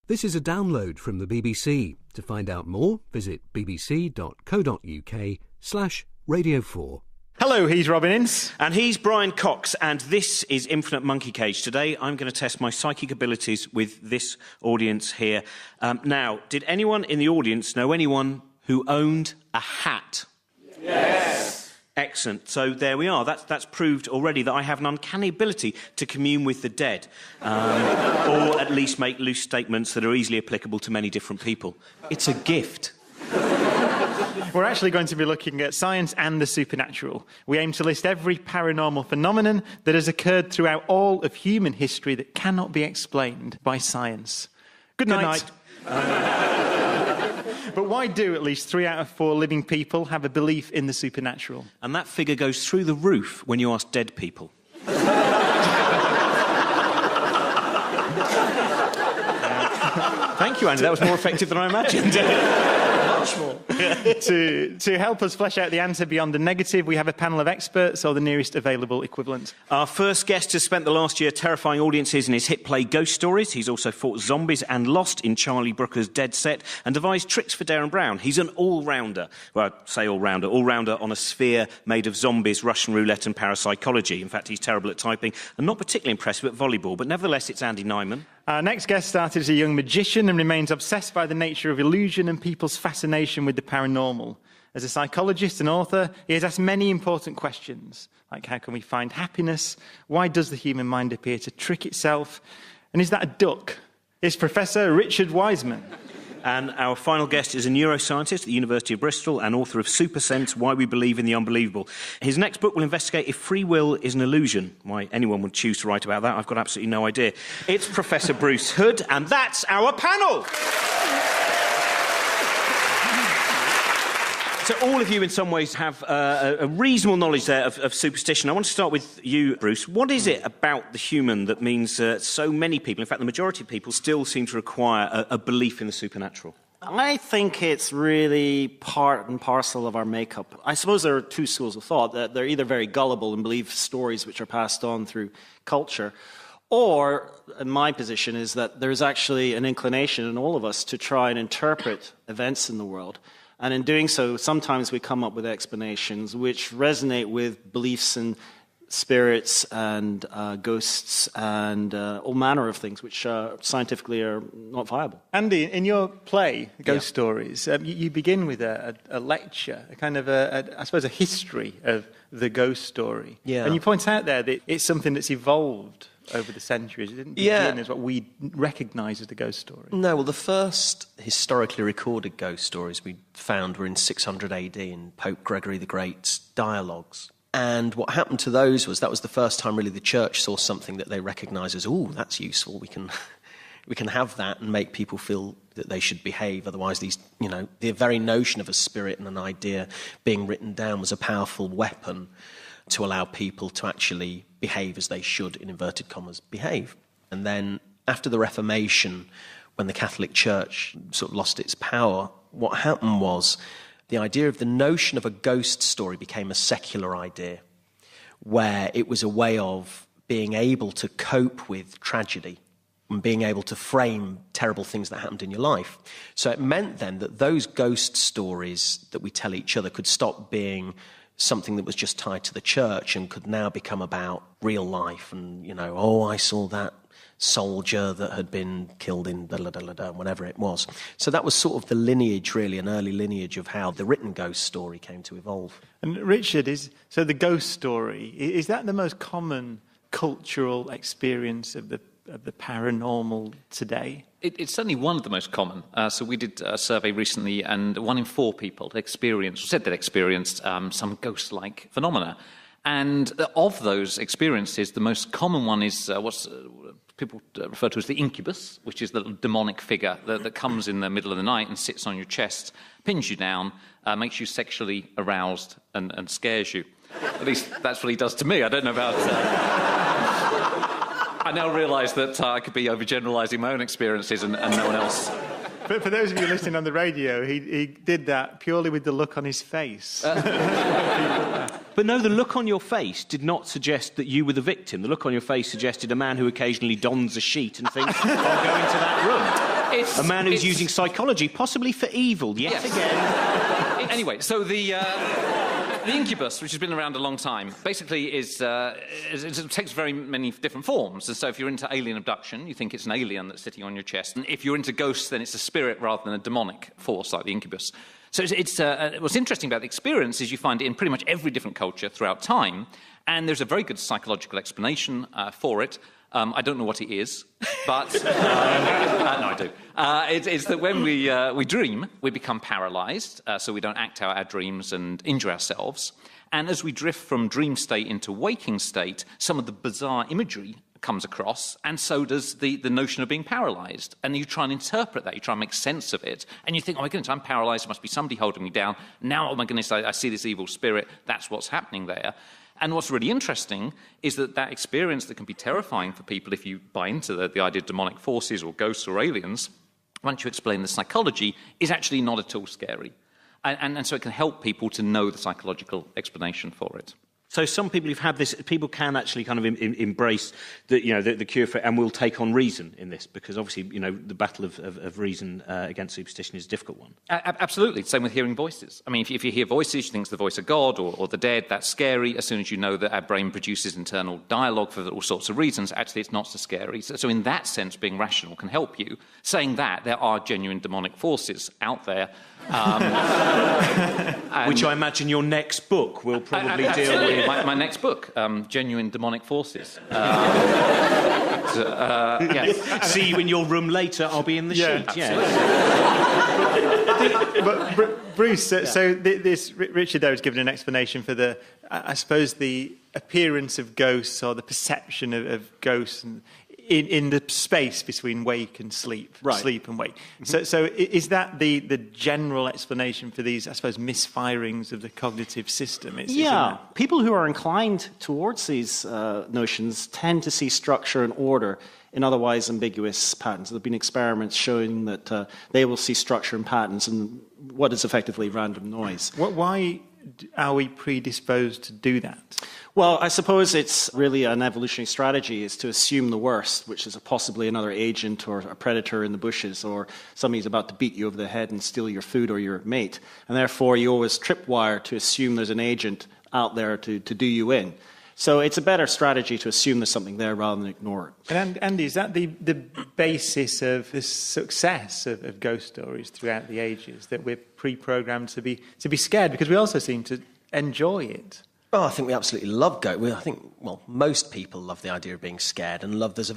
This is a download from the BBC. To find out more, visit bbc.co.uk/Radio 4. Hello, he's Robin Ince. And he's Brian Cox, and this is Infinite Monkey Cage. Today I'm going to test my psychic abilities with this audience here. Now, did anyone in the audience know anyone who owned a hat? Yes. Excellent. So there we are. That's proved already that I have an uncanny ability to commune with the dead, or at least make loose statements that are easily applicable to many different people. It's a gift. We're actually going to be looking at science and the supernatural. We aim to list every paranormal phenomenon that has occurred throughout all of human history that cannot be explained by science. Good night. But why do at least 3 out of 4 living people have a belief in the supernatural? And that figure goes through the roof when you ask dead people. Thank you, Andy. That was more effective than I imagined. Much more. To help us flesh out the answer beyond the negative, we have a panel of experts or the nearest available equivalent. Our first guest has spent the last year terrifying audiences in his hit play Ghost Stories. He's also fought zombies and lost in Charlie Brooker's Dead Set and devised tricks for Darren Brown. He's an all-rounder. Well, I'd say all-rounder. All-rounder on a sphere made of zombies, Russian roulette and parapsychology. In fact, he's terrible at typing and not particularly impressive at volleyball. But nevertheless, it's Andy Nyman. Our next guest started as a young magician and remains obsessed by the nature of illusion and people's fascination with the paranormal. As a psychologist and author, he has asked many important questions, like how can we find happiness? Why does the human mind appear to trick itself? And is that a duck? It's Professor Richard Wiseman. And our final guest is a neuroscientist at the University of Bristol and author of Super Sense, Why We Believe in the Unbelievable. His next book will investigate if free will is an illusion. Why anyone would choose to write about that, I've got absolutely no idea. It's Professor Bruce Hood, and that's our panel! So all of you, in some ways, have a reasonable knowledge there of superstition. I want to start with you, Bruce. What is it about the human that means so many people, in fact, the majority of people, still seem to require a belief in the supernatural? I think it's really part and parcel of our makeup. I suppose there are 2 schools of thought. That they're either very gullible and believe stories which are passed on through culture, or, in my position, is that there's actually an inclination in all of us to try and interpret events in the world. And in doing so, sometimes we come up with explanations which resonate with beliefs in spirits and ghosts and all manner of things which scientifically are not viable. Andy, in your play, Ghost Stories, you begin with a lecture, a kind of, I suppose, a history of the ghost story. Yeah. And you point out there that it's something that's evolved over the centuries. It didn't begin as what we recognise as the ghost story. No, well, the first historically recorded ghost stories we found were in 600 AD in Pope Gregory the Great's dialogues. And what happened to those was that was the first time really the church saw something that they recognised as, oh, that's useful, we can have that and make people feel that they should behave. Otherwise, the very notion of a spirit and an idea being written down was a powerful weapon to allow people to actually behave as they should, in inverted commas, behave. And then after the Reformation, when the Catholic Church sort of lost its power, what happened was the idea of the notion of a ghost story became a secular idea, where it was a way of being able to cope with tragedy and being able to frame terrible things that happened in your life. So it meant then that those ghost stories that we tell each other could stop being something that was just tied to the church and could now become about real life and, I saw that soldier that had been killed in whatever it was. So that was sort of the lineage, really, an early lineage of how the written ghost story came to evolve. And Richard, so the ghost story, is that the most common cultural experience of the paranormal today? It's certainly one of the most common. So we did a survey recently, and 1 in 4 people said they'd experienced some ghost-like phenomena. And of those experiences, the most common one is what's people refer to as the incubus, which is the little demonic figure that comes in the middle of the night and sits on your chest, pins you down, makes you sexually aroused and scares you. At least that's what he does to me. I don't know about... I now realise that I could be overgeneralising my own experiences and no one else. But for those of you listening on the radio, he did that purely with the look on his face. But no, the look on your face did not suggest that you were the victim. The look on your face suggested a man who occasionally dons a sheet and thinks, I'll go into that room. A man who's using psychology, possibly for evil, yet again. Anyway, so the incubus, which has been around a long time, basically it takes very many different forms. And so if you're into alien abduction, you think it's an alien that's sitting on your chest. And if you're into ghosts, then it's a spirit rather than a demonic force like the incubus. So what's interesting about the experience is you find it in pretty much every different culture throughout time. And there's a very good psychological explanation for it. I don't know what it is, but no, I do. It's that when we dream, we become paralyzed, so we don't act out our dreams and injure ourselves. And as we drift from dream state into waking state, some of the bizarre imagery comes across, and so does the notion of being paralyzed. And you try and interpret that, you try and make sense of it, and you think, oh my goodness, I'm paralyzed, there must be somebody holding me down. Now, oh my goodness, I see this evil spirit, that's what's happening there. And what's really interesting is that experience that can be terrifying for people if you buy into the idea of demonic forces or ghosts or aliens, once you explain the psychology, is actually not at all scary. And so it can help people to know the psychological explanation for it. So some people who've had this, people can actually kind of embrace the cure for it and will take on reason in this, because obviously, the battle of reason against superstition is a difficult one. Absolutely. Same with hearing voices. I mean, if you hear voices, you think it's the voice of God or the dead, that's scary. As soon as you know that our brain produces internal dialogue for all sorts of reasons, actually it's not so scary. So in that sense, being rational can help you. Saying that, there are genuine demonic forces out there. Which I imagine your next book will probably deal with. My next book, Genuine Demonic Forces. Yes. See you in your room later, I'll be in the sheet. But Bruce, this Richard there has given an explanation for the appearance of ghosts or the perception of ghosts in the space between wake and sleep, right. Sleep and wake. Mm-hmm. So is that the general explanation for these, I suppose, misfirings of the cognitive system? People who are inclined towards these notions tend to see structure and order in otherwise ambiguous patterns. There have been experiments showing that they will see structure and patterns in what is effectively random noise. Why are we predisposed to do that? Well, I suppose it's really an evolutionary strategy is to assume the worst, which is possibly another agent or a predator in the bushes or somebody who's about to beat you over the head and steal your food or your mate. And therefore, you always tripwire to assume there's an agent out there to do you in. So it's a better strategy to assume there's something there rather than ignore it. And Andy, is that the basis of the success of ghost stories throughout the ages, that we're pre-programmed to be scared? Because we also seem to enjoy it. Oh, I think we absolutely love ghosts. I think, most people love the idea of being scared and there's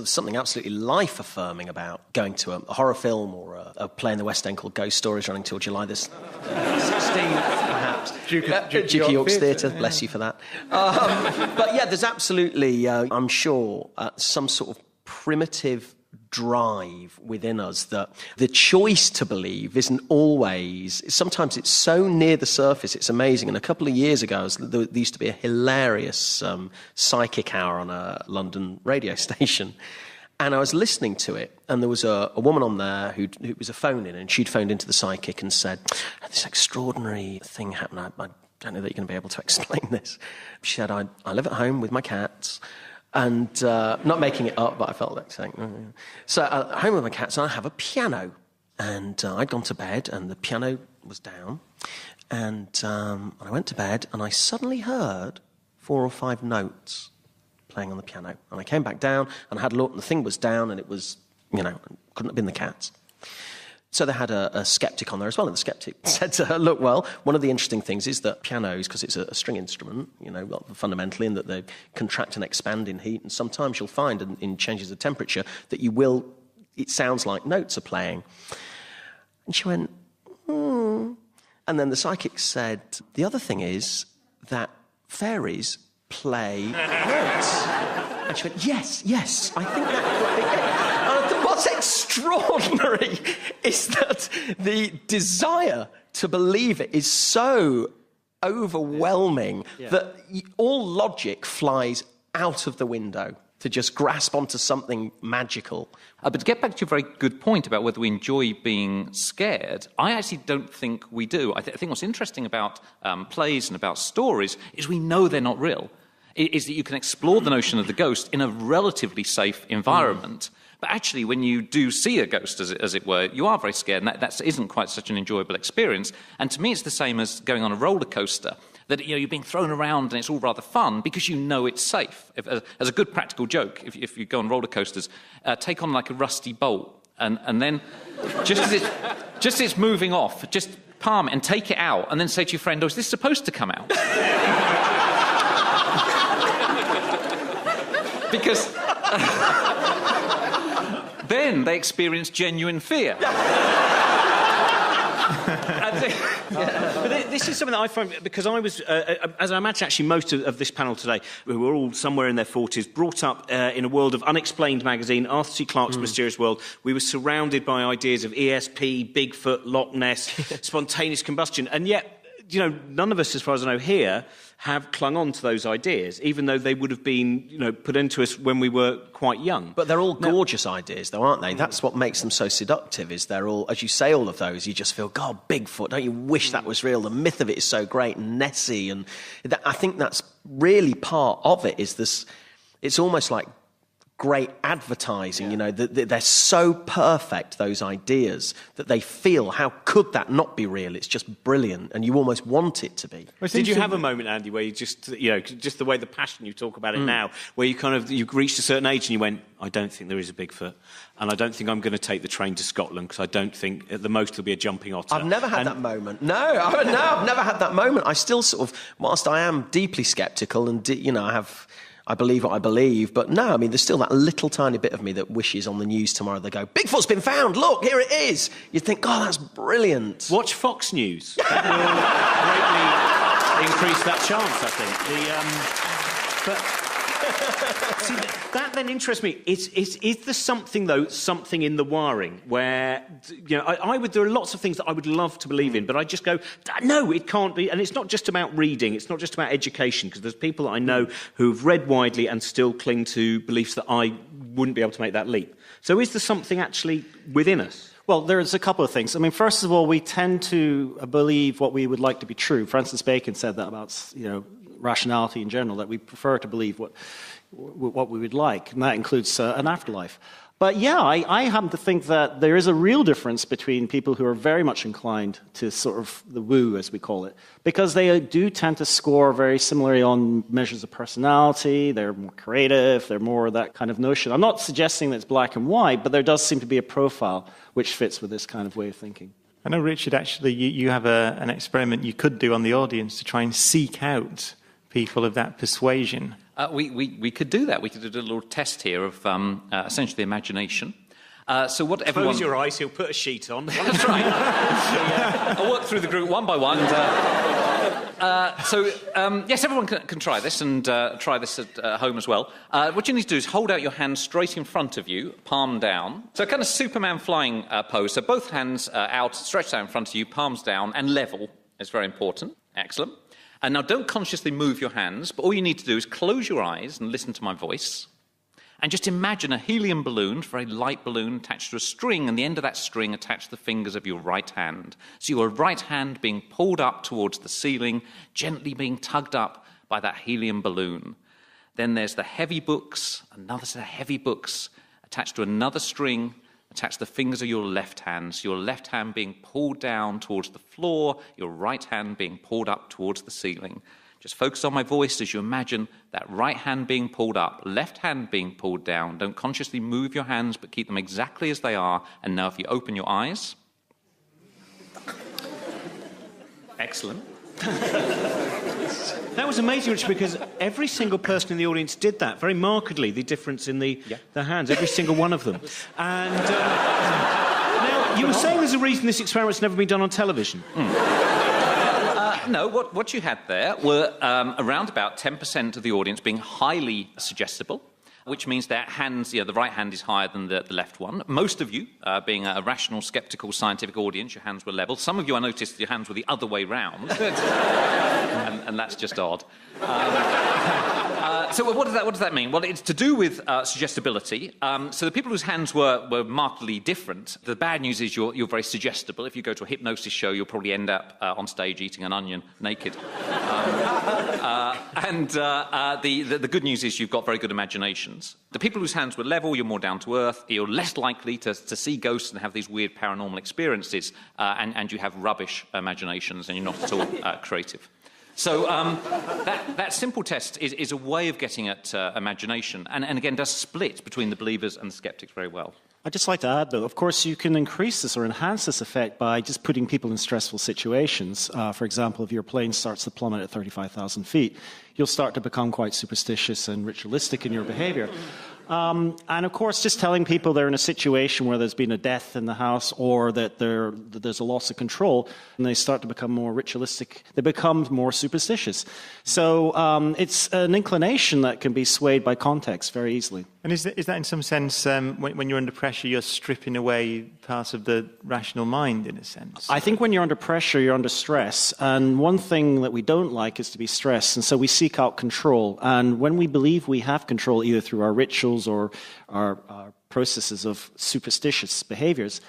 something absolutely life-affirming about going to a horror film or a play in the West End called Ghost Stories running till July this 16th, perhaps. Duke of York's Theatre, bless you for that. But yeah, there's absolutely, I'm sure, some sort of primitive drive within us that the choice to believe isn't always, sometimes it's so near the surface, it's amazing. And a couple of years ago, there used to be a hilarious psychic hour on a London radio station. And I was listening to it, and there was a woman on there who was a phone-in, and she'd phoned into the psychic and said, this extraordinary thing happened. I don't know that you're going to be able to explain this. She said, I live at home with my cats. And not making it up, but I felt like saying... So at home with my cats, I have a piano. And I'd gone to bed, and the piano was down. And I went to bed, and I suddenly heard 4 or 5 notes playing on the piano. And I came back down, and I had a look, and the thing was down, and it was, couldn't have been the cats. So they had a skeptic on there as well, and the skeptic said to her, look, well, one of the interesting things is that pianos, because it's a string instrument, fundamentally, and that they contract and expand in heat, and sometimes you'll find in changes of temperature that it sounds like notes are playing. And she went, And then the psychic said, the other thing is that fairies play notes. And she went, yes, I think that... What's extraordinary is that the desire to believe it is so overwhelming that all logic flies out of the window to just grasp onto something magical. But to get back to your very good point about whether we enjoy being scared, I actually don't think we do. I think what's interesting about plays and about stories is we know they're not real. Is that you can explore the notion of the ghost in a relatively safe environment. But actually, when you do see a ghost, as it were, you are very scared, and that isn't quite such an enjoyable experience. And to me, it's the same as going on a roller coaster, that you're being thrown around and it's all rather fun because you know it's safe. As a good practical joke, if you go on roller coasters, take on like a rusty bolt, and then just as it's moving off, just palm it and take it out, and then say to your friend, "Oh, is this supposed to come out?" Because then they experience genuine fear. But this is something that I find, because I was, as I imagine actually most of this panel today, who were all somewhere in their 40s, brought up in a world of Unexplained magazine, Arthur C. Clarke's Mysterious World. We were surrounded by ideas of ESP, Bigfoot, Loch Ness, spontaneous combustion, and yet, none of us, as far as I know here, have clung on to those ideas, even though they would have been, put into us when we were quite young. But they're all gorgeous ideas, though, aren't they? That's what makes them so seductive, is they're all, as you say all of those, you just feel, God, Bigfoot, don't you wish that was real? The myth of it is so great, and Nessie, and I think that's really part of it, is this, it's almost like great advertising, they're so perfect, those ideas, that they feel, how could that not be real? It's just brilliant, and you almost want it to be. Did you have a moment, Andy, where you just the way the passion you talk about it now, where you reached a certain age and you went, I don't think there is a Bigfoot, and I don't think I'm going to take the train to Scotland, because I don't think at the most there'll be a jumping otter. I've never had that moment. No, I've never had that moment. I still sort of, whilst I am deeply sceptical and, I believe what I believe, but no, I mean, there's still that little tiny bit of me that wishes on the news tomorrow they go, Bigfoot's been found, look, here it is. You'd think, oh, that's brilliant. Watch Fox News. That will greatly increase that chance, I think. See, that then interests me. Is there something in the wiring where, there are lots of things that I would love to believe in, but I just go, no, it can't be. And it's not just about reading, it's not just about education, because there's people that I know who've read widely and still cling to beliefs that I wouldn't be able to make that leap. So is there something actually within us? Well, there's a couple of things. I mean, first of all, we tend to believe what we would like to be true. Francis Bacon said that about, rationality in general, that we prefer to believe what we would like, and that includes an afterlife. But yeah, I happen to think that there is a real difference between people who are very much inclined to sort of the woo, as we call it, because they do tend to score very similarly on measures of personality. They're more creative, they're more that kind of notion. I'm not suggesting that it's black and white, but there does seem to be a profile which fits with this kind of way of thinking. I know, Richard, actually, you have an experiment you could do on the audience to try and seek out people of that persuasion. We could do that. We could do a little test here of essentially imagination. So what Close your eyes, he'll put a sheet on. That's right. I'll work through the group one by one. Yes, everyone can try this, and try this at home as well. What you need to do is hold out your hands straight in front of you, palm down. So kind of Superman flying pose. So both hands out, stretched out in front of you, palms down, and level is very important. Excellent. And now don't consciously move your hands, but all you need to do is close your eyes and listen to my voice. And just imagine a helium balloon, a very light balloon, attached to a string, and the end of that string attached to the fingers of your right hand. So your right hand being pulled up towards the ceiling, gently being tugged up by that helium balloon. Then there's the heavy books, another set of heavy books, attached to another string, attached to the fingers of your left hand. So your left hand being pulled down towards the floor, your right hand being pulled up towards the ceiling. Just focus on my voice as you imagine that right hand being pulled up, left hand being pulled down. Don't consciously move your hands, but keep them exactly as they are. And now if you open your eyes. Excellent. That was amazing, Richard, because every single person in the audience did that, very markedly, the difference in the hands, every single one of them. And now, you were saying there's a reason this experiment's never been done on television. No, what you had there were around about 10% of the audience being highly suggestible, which means their hands, the right hand is higher than the left one. Most of you, being a rational, sceptical, scientific audience, your hands were level. Some of you, I noticed, your hands were the other way round, and that's just odd. So what does that mean? Well, it's to do with suggestibility. So the people whose hands were markedly different. The bad news is you're very suggestible. If you go to a hypnosis show, you'll probably end up on stage eating an onion naked. The good news is you've got very good imaginations. The people whose hands were level, you're more down to earth. You're less likely to see ghosts and have these weird paranormal experiences, and you have rubbish imaginations, and you're not at all creative. So that simple test is a way of getting at imagination, and again does split between the believers and the skeptics very well. I'd just like to add, though, of course, you can increase this or enhance this effect by just putting people in stressful situations. For example, if your plane starts to plummet at 35,000 feet, you'll start to become quite superstitious and ritualistic in your behavior. And of course, just telling people they're in a situation where there's been a death in the house or that there's a loss of control, and they start to become more ritualistic, they become more superstitious. So it's an inclination that can be swayed by context very easily. And is that in some sense, when you're under pressure, you're stripping away parts of the rational mind, in a sense? I think when you're under pressure, you're under stress. And one thing that we don't like is to be stressed. And so we seek out control. And when we believe we have control, either through our rituals or our processes of superstitious behaviors,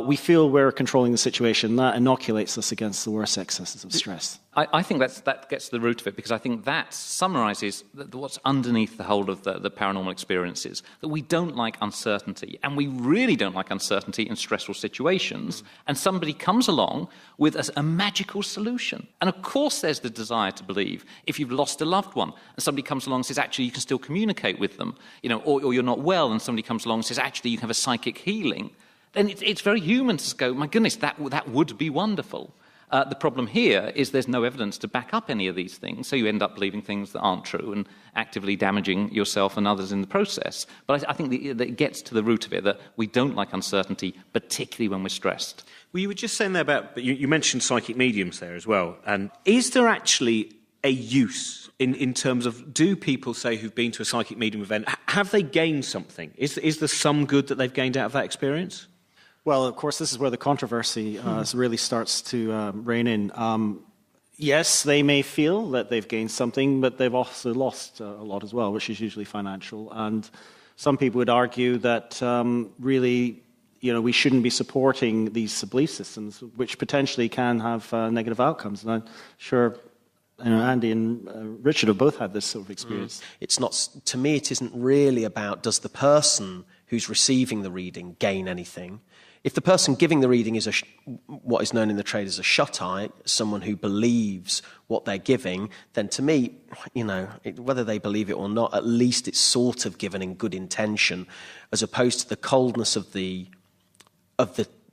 we feel we're controlling the situation. That inoculates us against the worst excesses of stress. I think that gets to the root of it, because I think that summarises what's underneath the whole of the paranormal experiences, that we don't like uncertainty, and we really don't like uncertainty in stressful situations, and somebody comes along with a magical solution. And of course there's the desire to believe if you've lost a loved one, and somebody comes along and says, actually, you can still communicate with them, or you're not well, and somebody comes along and says, actually, you can have a psychic healing, then it's very human to go, my goodness, that would be wonderful. The problem here is there's no evidence to back up any of these things, so you end up believing things that aren't true and actively damaging yourself and others in the process. But I think that it gets to the root of it, that we don't like uncertainty, particularly when we're stressed. Well, you were just saying there about, you mentioned psychic mediums there as well, and is there actually a use in terms of, do people say who've been to a psychic medium event, have they gained something? Is there some good that they've gained out of that experience? Well, of course, this is where the controversy really starts to rein in. Yes, they may feel that they've gained something, but they've also lost a lot as well, which is usually financial. And some people would argue that really, we shouldn't be supporting these belief systems, which potentially can have negative outcomes. And I'm sure Andy and Richard have both had this sort of experience. It's not, to me, it isn't really about, does the person who's receiving the reading gain anything? If the person giving the reading is what is known in the trade as a shut-eye, someone who believes what they're giving, then to me, whether they believe it or not, at least it's sort of given in good intention, as opposed to the coldness of the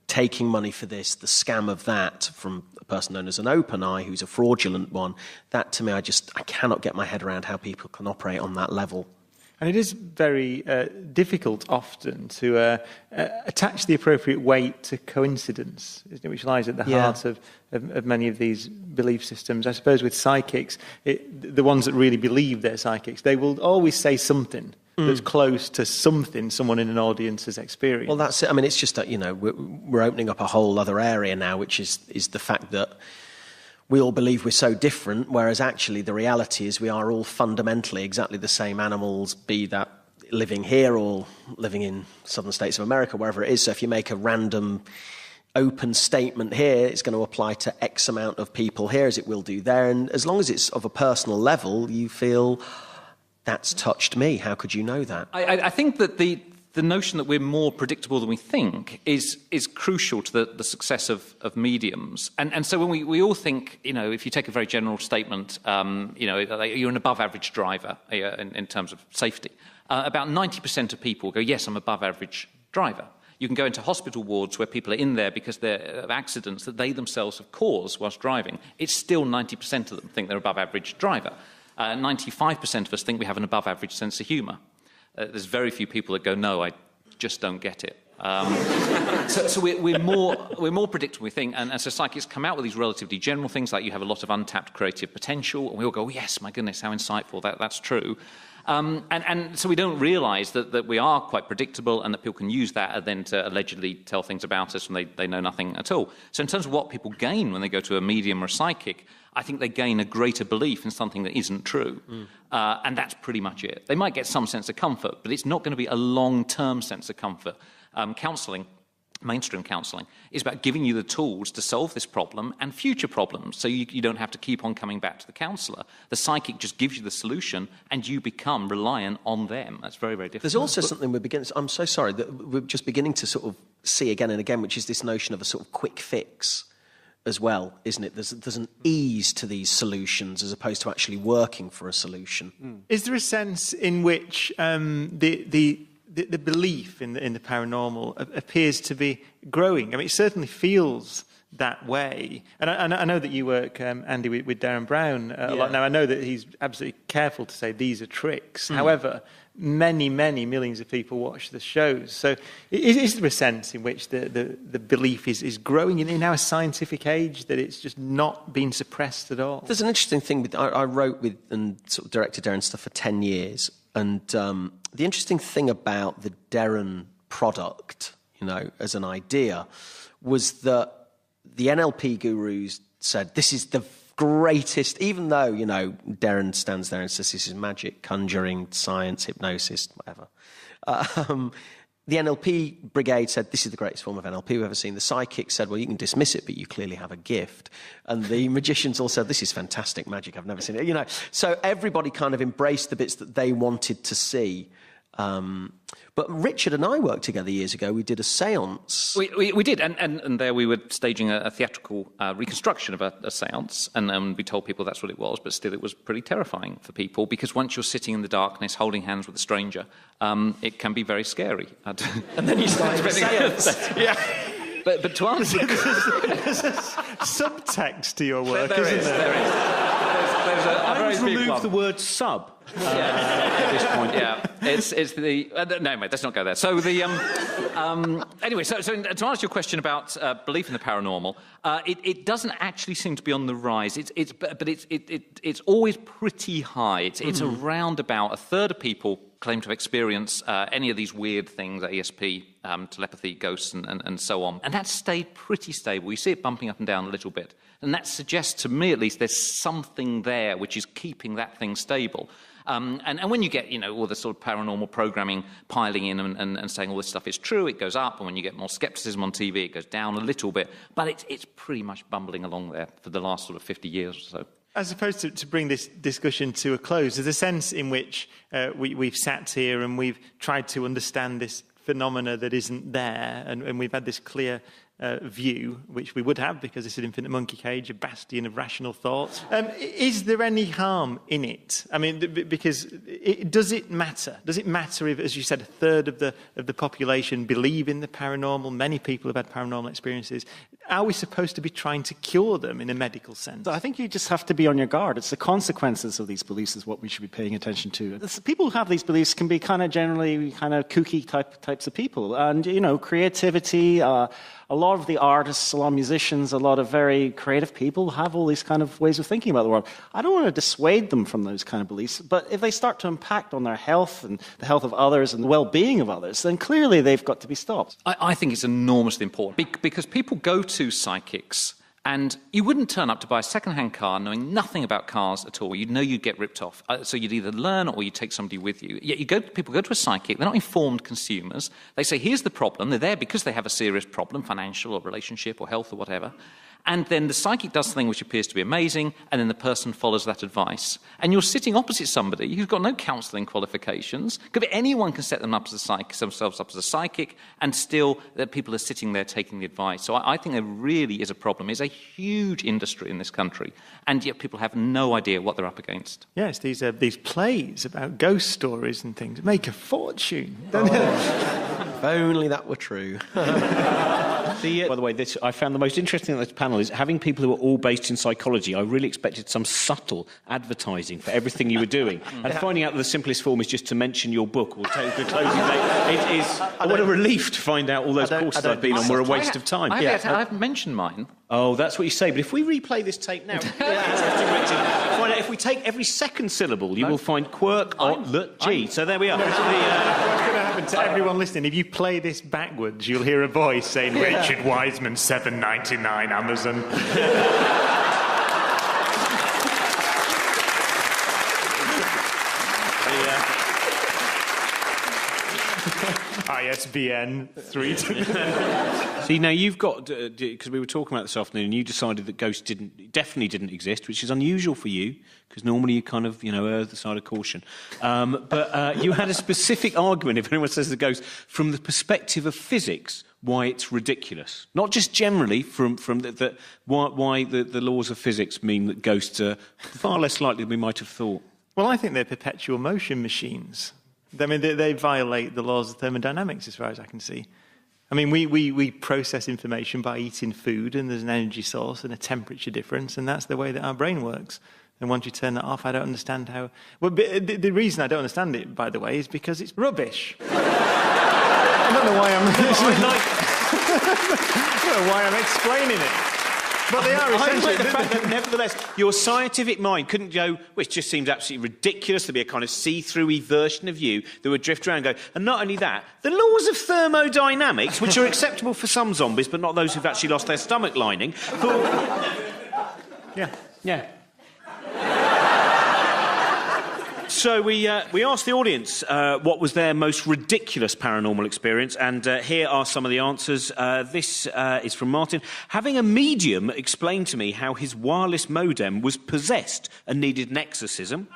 taking money for this, the scam of that from a person known as an open eye, who's a fraudulent one. That, to me, I cannot get my head around how people can operate on that level. And it is very difficult often to attach the appropriate weight to coincidence, which lies at the heart of many of these belief systems. I suppose with psychics, the ones that really believe they're psychics, they will always say something that's close to something someone in an audience has experienced. Well, that's it. I mean, it's just that, we're opening up a whole other area now, which is the fact that we all believe we're so different, whereas actually the reality is we are all fundamentally exactly the same animals, be that living here or living in southern states of America, wherever it is. So if you make a random open statement here, it's going to apply to X amount of people here as it will do there. And as long as it's of a personal level, you feel, that's touched me. How could you know that? I think that the notion that we're more predictable than we think is crucial to the success of mediums. And so when we all think, if you take a very general statement, you're an above-average driver in terms of safety, about 90% of people go, yes, I'm above-average driver. You can go into hospital wards where people are in there because they're of accidents that they themselves have caused whilst driving. It's still 90% of them think they're above-average driver. 95% of us think we have an above-average sense of humour. There's very few people that go, no, I just don't get it. So we're more predictable, we think, and so psychics come out with these relatively general things, like you have a lot of untapped creative potential, and we all go, oh, yes, my goodness, how insightful, that's true. And so we don't realise that we are quite predictable and that people can use that and then to allegedly tell things about us when they know nothing at all. So in terms of what people gain when they go to a medium or a psychic, I think they gain a greater belief in something that isn't true. And that's pretty much it. They might get some sense of comfort, but it's not going to be a long-term sense of comfort. Counselling, mainstream counselling, is about giving you the tools to solve this problem and future problems, so you don't have to keep on coming back to the counsellor. The psychic just gives you the solution and you become reliant on them. That's very, very different. There's also something I'm so sorry, that we're just beginning to sort of see again and again, which is this notion of a sort of quick fix as well, isn't it? There's an ease to these solutions as opposed to actually working for a solution. Is there a sense in which the belief in the paranormal appears to be growing? I mean, it certainly feels that way. And I know that you work, Andy, with Darren Brown a lot. Now, I know that he's absolutely careful to say these are tricks. However, many, many millions of people watch the shows. So is there a sense in which the belief is growing in our scientific age, that it's just not being suppressed at all? There's an interesting thing. I wrote with and sort of directed Darren stuff for 10 years. And the interesting thing about the Darren product, as an idea, was that the NLP gurus said, this is the greatest, even though, Darren stands there and says this is magic, conjuring, science, hypnosis, whatever. The NLP brigade said, this is the greatest form of NLP we've ever seen. The psychics said, well, you can dismiss it, but you clearly have a gift. And the magicians all said, this is fantastic magic, I've never seen it. So everybody kind of embraced the bits that they wanted to see. But Richard and I worked together years ago. We did a séance. We did, and there we were staging a theatrical reconstruction of a séance, and we told people that's what it was, but still it was pretty terrifying for people, because once you're sitting in the darkness holding hands with a stranger, it can be very scary. And then you start a séance. Yeah. But to answer... There's a subtext to your work, there isn't is, there? there is. There's a very big remove one. the word sub. At this point, yeah, it's the no, mate. Let's not go there. So the anyway. So to answer your question about belief in the paranormal, it doesn't actually seem to be on the rise. It's always pretty high. It's around about a third of people claim to have experienced any of these weird things, ESP, telepathy, ghosts, and so on. And that's stayed pretty stable. You see it bumping up and down a little bit. And that suggests, to me at least, there's something there which is keeping that thing stable. And when you get, all the sort of paranormal programming piling in and saying all this stuff is true, it goes up. And when you get more skepticism on TV, it goes down a little bit. But it's pretty much bumbling along there for the last sort of 50 years or so. I suppose to bring this discussion to a close, there's a sense in which we've sat here and we've tried to understand this phenomena that isn't there, and we've had this clear view, which we would have because it's an infinite monkey cage, a bastion of rational thought. Is there any harm in it? I mean, because does it matter? Does it matter if, as you said, a third of the population believe in the paranormal? Many people have had paranormal experiences. Are we supposed to be trying to cure them in a medical sense? I think you just have to be on your guard. It's the consequences of these beliefs is what we should be paying attention to. People who have these beliefs can be generally kooky types of people. And, creativity, a lot of the artists, a lot of musicians, a lot of very creative people have all these kind of ways of thinking about the world. I don't want to dissuade them from those kind of beliefs, but if they start to impact on their health and the health of others and the well-being of others, then clearly they've got to be stopped. I think it's enormously important because people go to psychics and you wouldn't turn up to buy a second-hand car knowing nothing about cars at all. You'd know you'd get ripped off. So you'd either learn or you'd take somebody with you. Yet people go to a psychic. They're not informed consumers. They say, here's the problem. They're there because they have a serious problem, financial or relationship or health or whatever. And then the psychic does something which appears to be amazing, and then the person follows that advice. And you're sitting opposite somebody who's got no counselling qualifications. Anyone can set themselves up as a psychic, and still people are sitting there taking the advice. So I think there really is a problem. It's a huge industry in this country, and yet people have no idea what they're up against. Yes, these plays about ghost stories and things make a fortune. If only that were true. By the way, I found the most interesting thing about this panel is having people who are all based in psychology. I really expected some subtle advertising for everything you were doing. And finding out that the simplest form is just to mention your book or take the closing date. What a relief to find out all those courses I've been on were a waste of time. I haven't mentioned mine. Oh, that's what you say. But if we replay this tape now, find out if we take every second syllable, you will find quirk, G. So there we are. What's going to happen to everyone listening? If you play this backwards, you'll hear a voice saying, Richard Wiseman, $7.99 Amazon. ISBN 3. See, now you've got, because we were talking about this afternoon, and you decided that ghosts definitely didn't exist, which is unusual for you, because normally you kind of, err the side of caution. But you had a specific argument, if anyone says the ghost, from the perspective of physics, why it's ridiculous. Not just generally why the laws of physics mean that ghosts are far less likely than we might have thought. Well, I think they're perpetual motion machines. I mean, they violate the laws of thermodynamics as far as I can see. I mean, we process information by eating food, and there's an energy source and a temperature difference, and that's the way that our brain works. And once you turn that off, I don't understand how... Well, the reason I don't understand it, by the way, is because it's rubbish. I don't know why I don't know why I'm explaining it. But they are essentially... I like the fact that, nevertheless, your scientific mind couldn't go, which just seems absolutely ridiculous to be a kind of see-through-y version of you that would drift around and go, and not only that, the laws of thermodynamics, which are acceptable for some zombies, but not those who've actually lost their stomach lining, Yeah. So we asked the audience what was their most ridiculous paranormal experience, and here are some of the answers. This is from Martin. Having a medium explain to me how his wireless modem was possessed and needed an exorcism.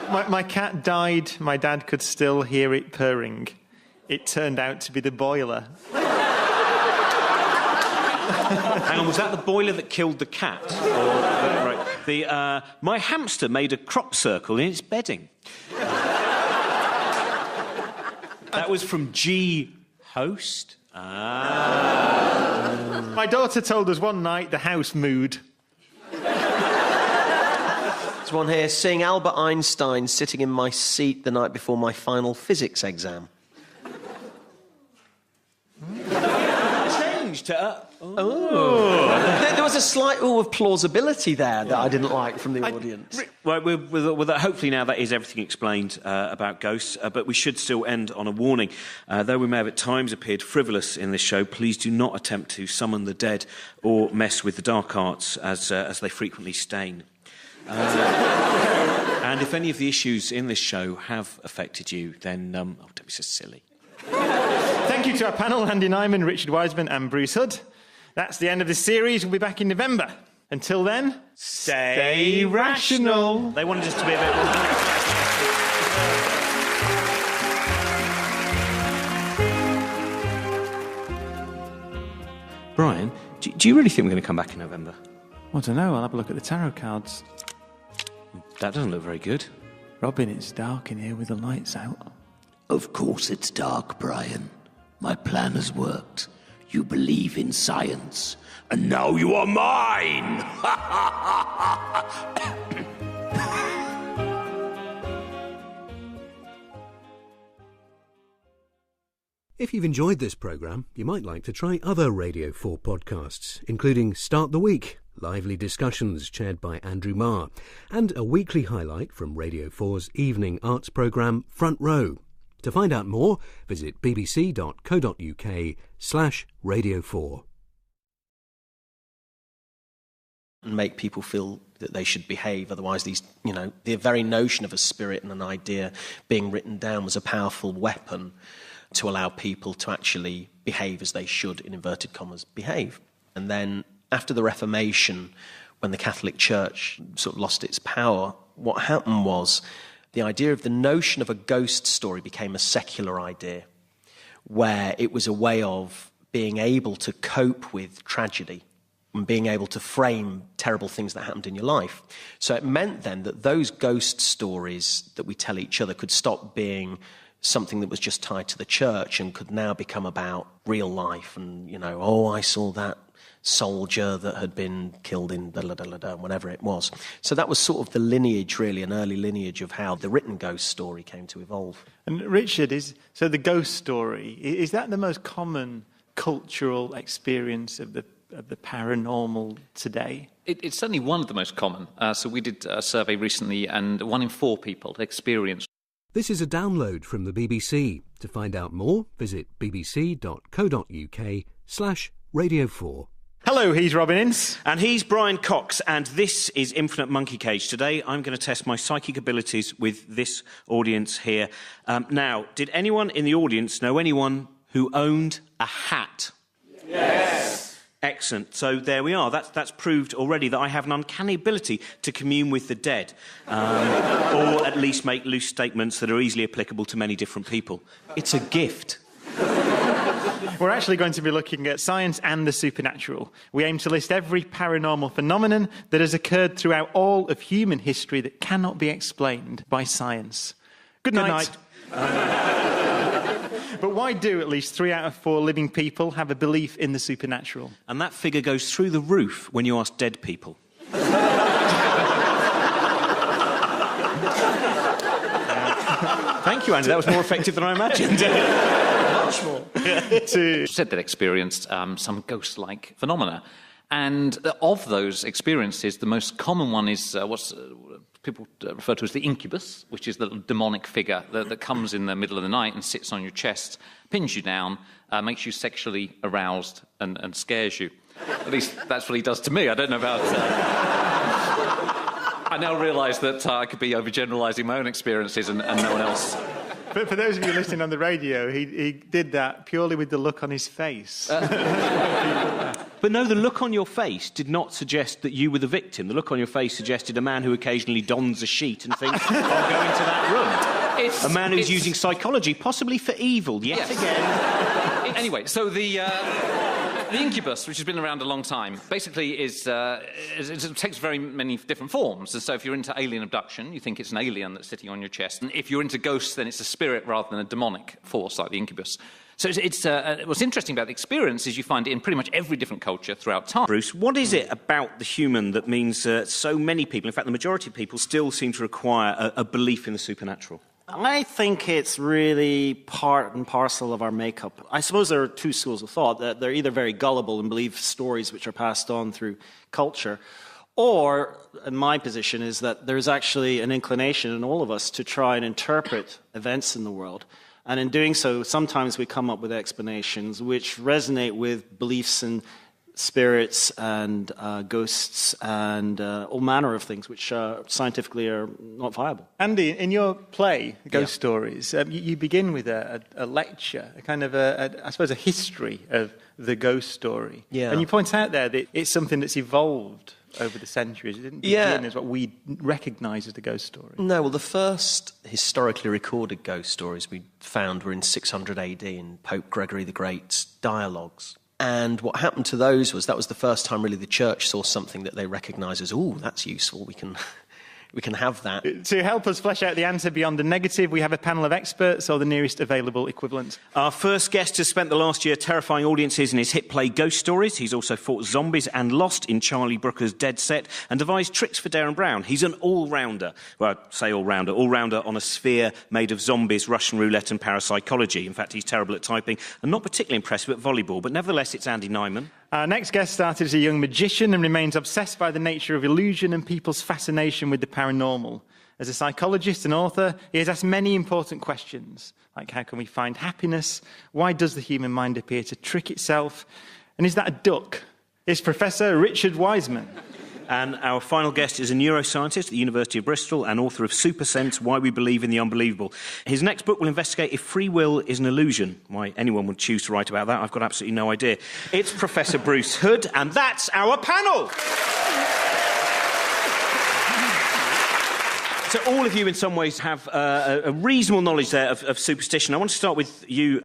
My cat died. My dad could still hear it purring. It turned out to be the boiler. Hang on, was that the boiler that killed the cat? My hamster made a crop circle in its bedding. That was from G. Host. My daughter told us one night the house mooed. There's one here, seeing Albert Einstein sitting in my seat the night before my final physics exam. Changed to... There was a slight of plausibility there that I didn't like from the audience. Well, hopefully now that is everything explained about ghosts, but we should still end on a warning. Though we may have at times appeared frivolous in this show, please do not attempt to summon the dead or mess with the dark arts, as they frequently stain. And if any of the issues in this show have affected you, then don't be so silly. Thank you to our panel, Andy Nyman, Richard Wiseman and Bruce Hood. That's the end of this series. We'll be back in November. Until then, stay rational. They wanted us to be a bit... Brian, do you really think we're going to come back in November? I don't know. I'll have a look at the tarot cards. That doesn't look very good. Robin, it's dark in here with the lights out. Of course it's dark, Brian. My plan has worked. You believe in science, and now you are mine! If you've enjoyed this programme, you might like to try other Radio 4 podcasts, including Start the Week, lively discussions chaired by Andrew Marr, and a weekly highlight from Radio 4's evening arts programme, Front Row. To find out more, visit bbc.co.uk/Radio4. And make people feel that they should behave. Otherwise, the very notion of a spirit and an idea being written down was a powerful weapon to allow people to actually behave as they should, in inverted commas, behave. And then after the Reformation, when the Catholic Church sort of lost its power, what happened was the idea of the notion of a ghost story became a secular idea, where it was a way of being able to cope with tragedy and being able to frame terrible things that happened in your life. So it meant then that those ghost stories that we tell each other could stop being something that was just tied to the church and could now become about real life and, I saw that soldier that had been killed in whatever it was. So that was sort of the lineage, really, an early lineage of how the written ghost story came to evolve. And Richard, so the ghost story, is that the most common cultural experience of the paranormal today? It's certainly one of the most common. So we did a survey recently, and 1 in 4 people experienced. This is a download from the BBC. To find out more, visit bbc.co.uk/Radio 4. Hello, he's Robin Ince. And he's Brian Cox, and this is Infinite Monkey Cage. Today I'm going to test my psychic abilities with this audience here. Now, did anyone in the audience know anyone who owned a hat? Yes. Excellent. So there we are. That's proved already that I have an uncanny ability to commune with the dead, or at least make loose statements that are easily applicable to many different people. It's a gift. We're actually going to be looking at science and the supernatural. We aim to list every paranormal phenomenon that has occurred throughout all of human history that cannot be explained by science. Good night. But why do at least 3 out of 4 living people have a belief in the supernatural? And that figure goes through the roof when you ask dead people. Thank you, Andy. That was more effective than I imagined. Much more. Said that experienced some ghost-like phenomena. And of those experiences, the most common one is what's people refer to as the incubus, which is the demonic figure that comes in the middle of the night and sits on your chest, pins you down, makes you sexually aroused and scares you. At least that's what he does to me. I don't know about... I now realise that I could be overgeneralising my own experiences and no one else. But for those of you listening on the radio, he did that purely with the look on his face. But no, the look on your face did not suggest that you were the victim. The look on your face suggested a man who occasionally dons a sheet and thinks, I'll go into that room. A man who's using psychology, possibly for evil, yet again. Anyway, so the incubus, which has been around a long time, basically it takes very many different forms. And so if you're into alien abduction, you think it's an alien that's sitting on your chest. And if you're into ghosts, then it's a spirit rather than a demonic force like the incubus. So what's interesting about the experience is you find it in pretty much every different culture throughout time. Bruce, what is it about the human that means so many people, in fact the majority of people, still seem to require a belief in the supernatural? I think it's really part and parcel of our makeup. I suppose there are 2 schools of thought, that they're either very gullible and believe stories which are passed on through culture, or, in my position, is that there's actually an inclination in all of us to try and interpret events in the world. And in doing so, sometimes we come up with explanations which resonate with beliefs in spirits and ghosts and all manner of things which scientifically are not viable. Andy, in your play, Ghost Stories, you begin with a lecture, a kind of I suppose, a history of the ghost story. Yeah. And you point out there that it's something that's evolved over the centuries. It didn't begin as what we recognise as the ghost story. No, well, the first historically recorded ghost stories we found were in 600 AD in Pope Gregory the Great's dialogues. And what happened to those was that was the first time really the church saw something that they recognised as, that's useful, we can have that. To help us flesh out the answer beyond the negative, we have a panel of experts or the nearest available equivalent. Our first guest has spent the last year terrifying audiences in his hit play Ghost Stories. He's also fought zombies and lost in Charlie Brooker's Dead Set and devised tricks for Darren Brown. He's an all-rounder. Well, I'd say all-rounder. All-rounder on a sphere made of zombies, Russian roulette and parapsychology. In fact, he's terrible at typing and not particularly impressive at volleyball. But nevertheless, it's Andy Nyman. Our next guest started as a young magician and remains obsessed by the nature of illusion and people's fascination with the paranormal. As a psychologist and author, he has asked many important questions, like how can we find happiness? Why does the human mind appear to trick itself? And is that a duck? It's Professor Richard Wiseman. And our final guest is a neuroscientist at the University of Bristol and author of Super Sense, Why We Believe in the Unbelievable. His next book will investigate if free will is an illusion. Why anyone would choose to write about that, I've got absolutely no idea. It's Professor Bruce Hood, and that's our panel! So all of you in some ways have a reasonable knowledge there of superstition. I want to start with you,